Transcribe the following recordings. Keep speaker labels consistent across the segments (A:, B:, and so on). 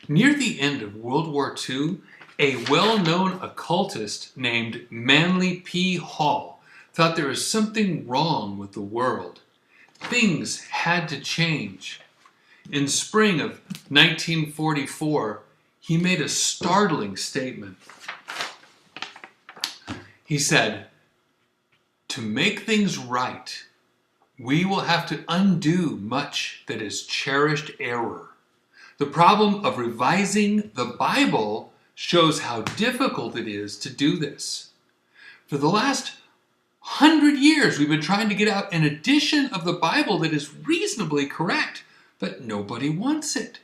A: Near the end of World War II, a well-known occultist named Manly P. Hall thought there was something wrong with the world. Things had to change. In spring of 1944, he made a startling statement. He said, "To make things right, we will have to undo much that is cherished error. The problem of revising the Bible shows how difficult it is to do this. For the last 100 years, we've been trying to get out an edition of the Bible that is reasonably correct, but nobody wants it.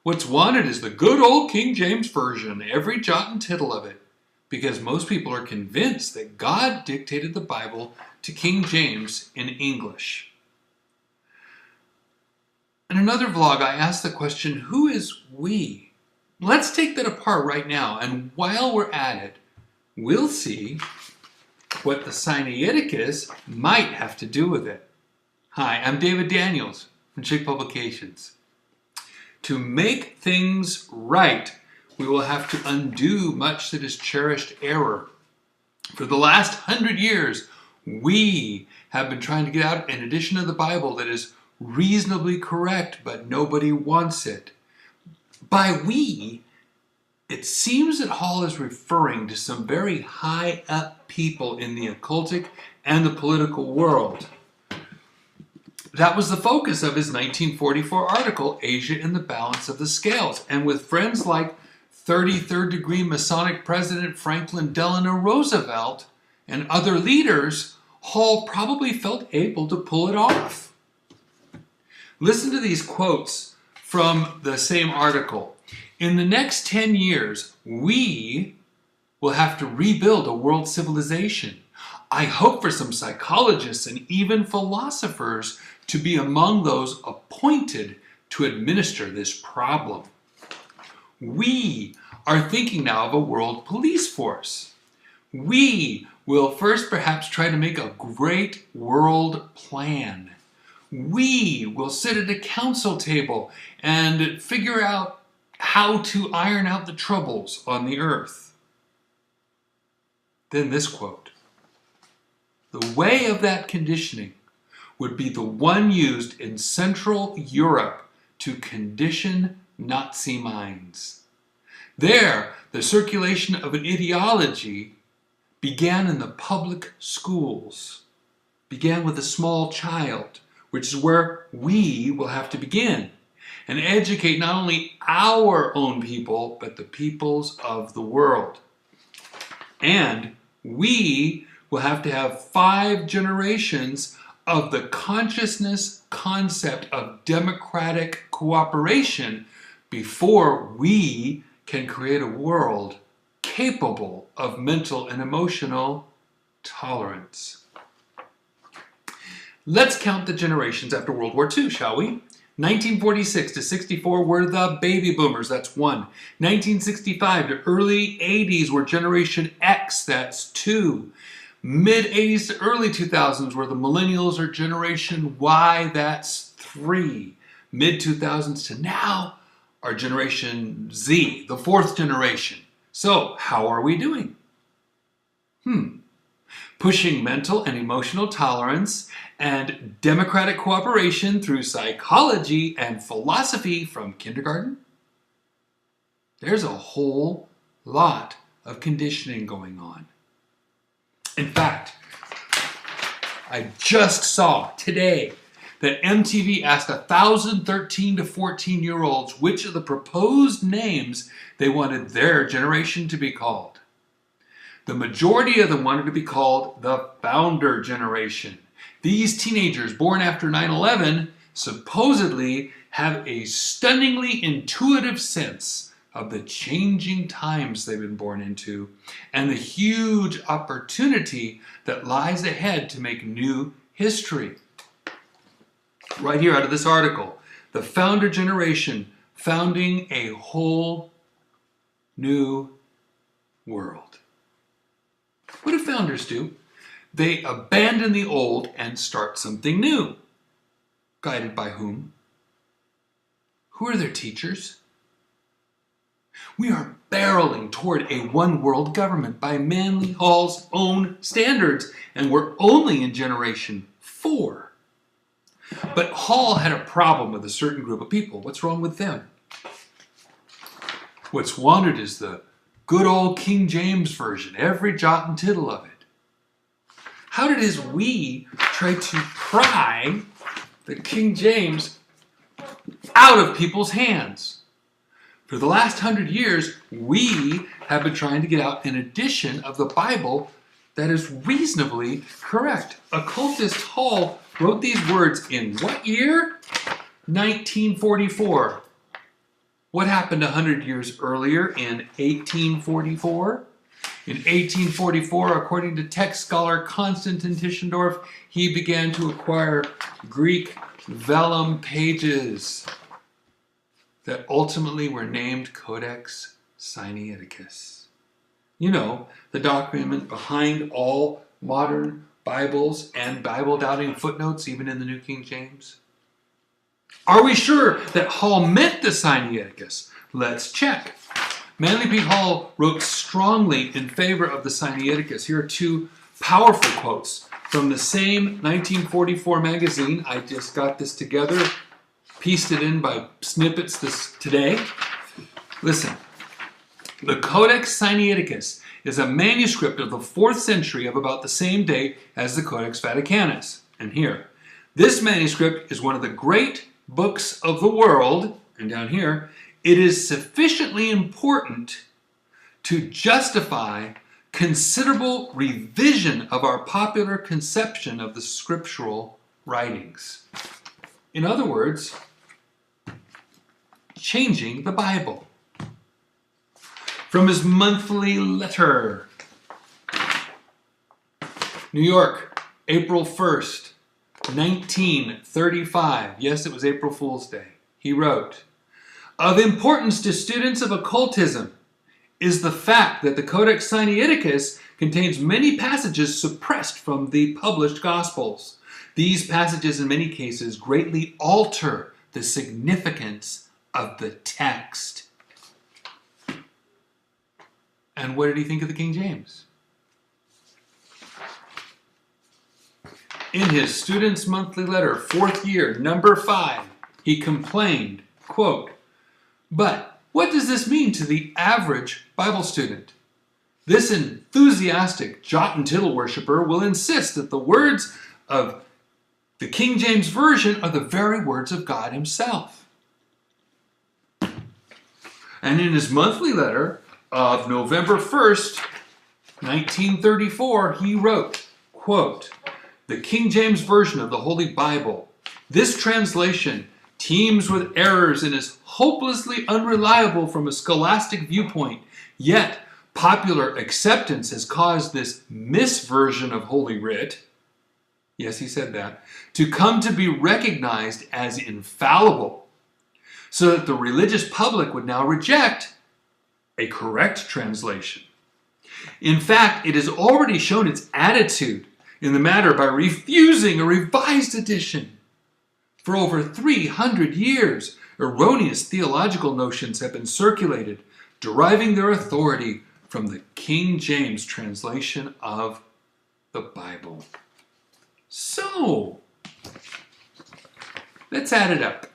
A: What's wanted is the good old King James Version, every jot and tittle of it, because most people are convinced that God dictated the Bible to King James in English." In another vlog, I asked the question, who is we? Let's take that apart right now, and while we're at it, we'll see what the Sinaiticus might have to do with it. Hi, I'm David Daniels from Chick Publications. To make things right, we will have to undo much that is cherished error. For the last 100 years, we have been trying to get out an edition of the Bible that is reasonably correct, but nobody wants it. By we, it seems that Hall is referring to some very high up people in the occultic and the political world. That was the focus of his 1944 article, Asia in the Balance of the Scales. And with friends like 33rd degree Masonic President Franklin Delano Roosevelt and other leaders, Hall probably felt able to pull it off. Listen to these quotes from the same article. "In the next 10 years, we will have to rebuild a world civilization. I hope for some psychologists and even philosophers to be among those appointed to administer this problem. We are thinking now of a world police force. We will first perhaps try to make a great world plan. We will sit at a council table and figure out how to iron out the troubles on the earth." Then this quote, "The way of that conditioning would be the one used in Central Europe to condition Nazi minds. There, the circulation of an ideology began in the public schools, began with a small child, which is where we will have to begin, and educate not only our own people, but the peoples of the world. And we will have to have 5 generations of the consciousness concept of democratic cooperation before we can create a world capable of mental and emotional tolerance." Let's count the generations after World War II, shall we? 1946 to 64 were the baby boomers, that's 1. 1965 to early 80s were Generation X, that's 2. Mid-80s to early 2000s were the millennials or Generation Y, that's 3. Mid-2000s to now are Generation Z, the 4th generation. So, how are we doing? Pushing mental and emotional tolerance and democratic cooperation through psychology and philosophy from kindergarten? There's a whole lot of conditioning going on. In fact, I just saw today that MTV asked 1,013 to 14-year-olds which of the proposed names they wanted their generation to be called. The majority of them wanted to be called the Founder Generation. These teenagers born after 9/11 supposedly have a stunningly intuitive sense of the changing times they've been born into and the huge opportunity that lies ahead to make new history. Right here out of this article, the Founder Generation founding a whole new world. What do founders do? They abandon the old and start something new. Guided by whom? Who are their teachers? We are barreling toward a one-world government by Manly Hall's own standards, and we're only in generation 4. But Hall had a problem with a certain group of people. What's wrong with them? What's wanted is the good old King James Version, every jot and tittle of it. How did his we try to pry the King James out of people's hands? For the last 100 years, we have been trying to get out an edition of the Bible that is reasonably correct. Occultist Hall wrote these words in what year? 1944. What happened 100 years earlier in 1844? In 1844, according to text scholar Konstantin Tischendorf, he began to acquire Greek vellum pages that ultimately were named Codex Sinaiticus. You know, the document behind all modern Bibles and Bible-doubting footnotes, even in the New King James. Are we sure that Hall meant the Sinaiticus? Let's check. Manly P. Hall wrote strongly in favor of the Sinaiticus. Here are 2 powerful quotes from the same 1944 magazine. I just got this together, pieced it in by snippets today. Listen. The Codex Sinaiticus is a manuscript of the 4th century of about the same date as the Codex Vaticanus. And here, this manuscript is one of the great books of the world, and down here, it is sufficiently important to justify considerable revision of our popular conception of the scriptural writings. In other words, changing the Bible. From his monthly letter, New York, April 1st, 1935. Yes, it was April Fool's Day. He wrote, "Of importance to students of occultism is the fact that the Codex Sinaiticus contains many passages suppressed from the published Gospels. These passages in many cases greatly alter the significance of the text." And what did he think of the King James? In his Student's Monthly Letter, 4th year, number 5, he complained, quote, "But what does this mean to the average Bible student? This enthusiastic jot and tittle worshiper will insist that the words of the King James Version are the very words of God himself." And in his monthly letter of November 1st, 1934, he wrote, quote, "The King James Version of the Holy Bible. This translation teems with errors and is hopelessly unreliable from a scholastic viewpoint, yet popular acceptance has caused this misversion of Holy Writ," yes, he said that, "to come to be recognized as infallible, so that the religious public would now reject a correct translation. In fact, it has already shown its attitude in the matter by refusing a revised edition. For over 300 years, erroneous theological notions have been circulated, deriving their authority from the King James translation of the Bible." So, let's add it up.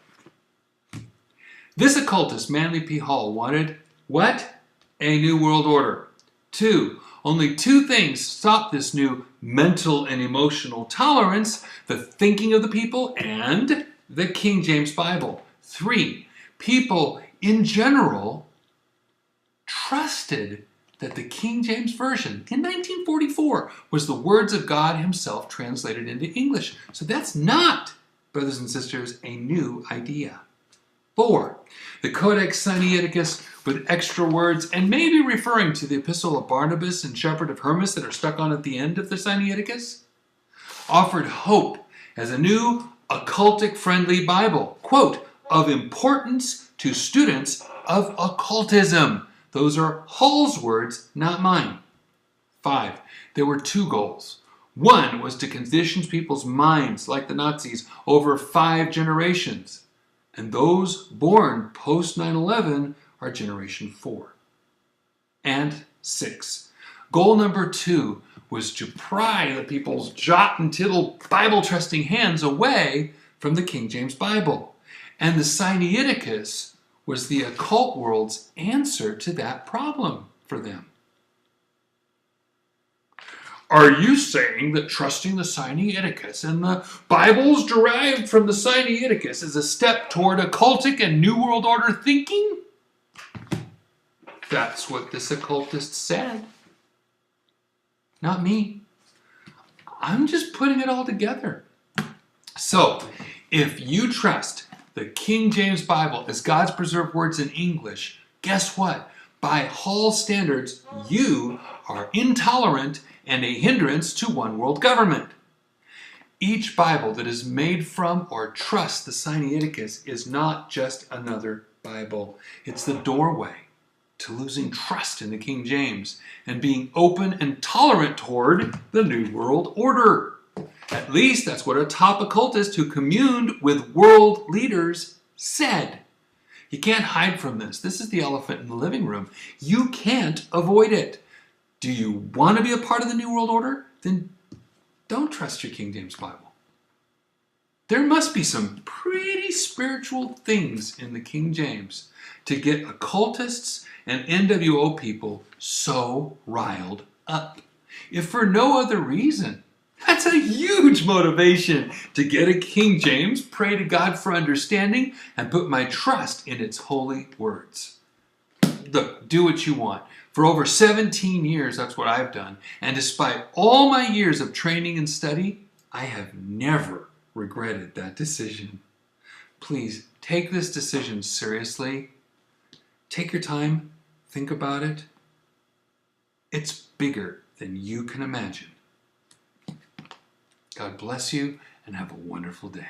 A: This occultist, Manly P. Hall, wanted what? A new world order. 2. Only 2 things stop this new mental and emotional tolerance: the thinking of the people and the King James Bible. 3. People in general trusted that the King James Version in 1944 was the words of God himself translated into English. So that's not, brothers and sisters, a new idea. 4. The Codex Sinaiticus with extra words, and maybe referring to the Epistle of Barnabas and Shepherd of Hermas that are stuck on at the end of the Sinaiticus, offered hope as a new occultic-friendly Bible, quote, "of importance to students of occultism." Those are Hall's words, not mine. 5. There were 2 goals. 1 was to condition people's minds, like the Nazis, over 5 generations. And those born post 9/11 are generation 4 and 6. Goal number 2 was to pry the people's jot and tittle Bible-trusting hands away from the King James Bible. And the Sinaiticus was the occult world's answer to that problem for them. Are you saying that trusting the Sinaiticus and the Bibles derived from the Sinaiticus is a step toward occultic and New World Order thinking? That's what this occultist said. Not me. I'm just putting it all together. So, if you trust the King James Bible as God's preserved words in English, guess what? By Hall standards, you are intolerant and a hindrance to one world government. Each Bible that is made from or trusts the Sinaiticus is not just another Bible. It's the doorway to losing trust in the King James and being open and tolerant toward the New World Order. At least that's what a top occultist who communed with world leaders said. You can't hide from this. This is the elephant in the living room. You can't avoid it. Do you want to be a part of the New World Order? Then don't trust your King James Bible. There must be some pretty spiritual things in the King James to get occultists and NWO people so riled up. If for no other reason, that's a huge motivation to get a King James, pray to God for understanding, and put my trust in its holy words. Look, do what you want. For over 17 years, that's what I've done. And despite all my years of training and study, I have never regretted that decision. Please take this decision seriously. Take your time. Think about it. It's bigger than you can imagine. God bless you and have a wonderful day.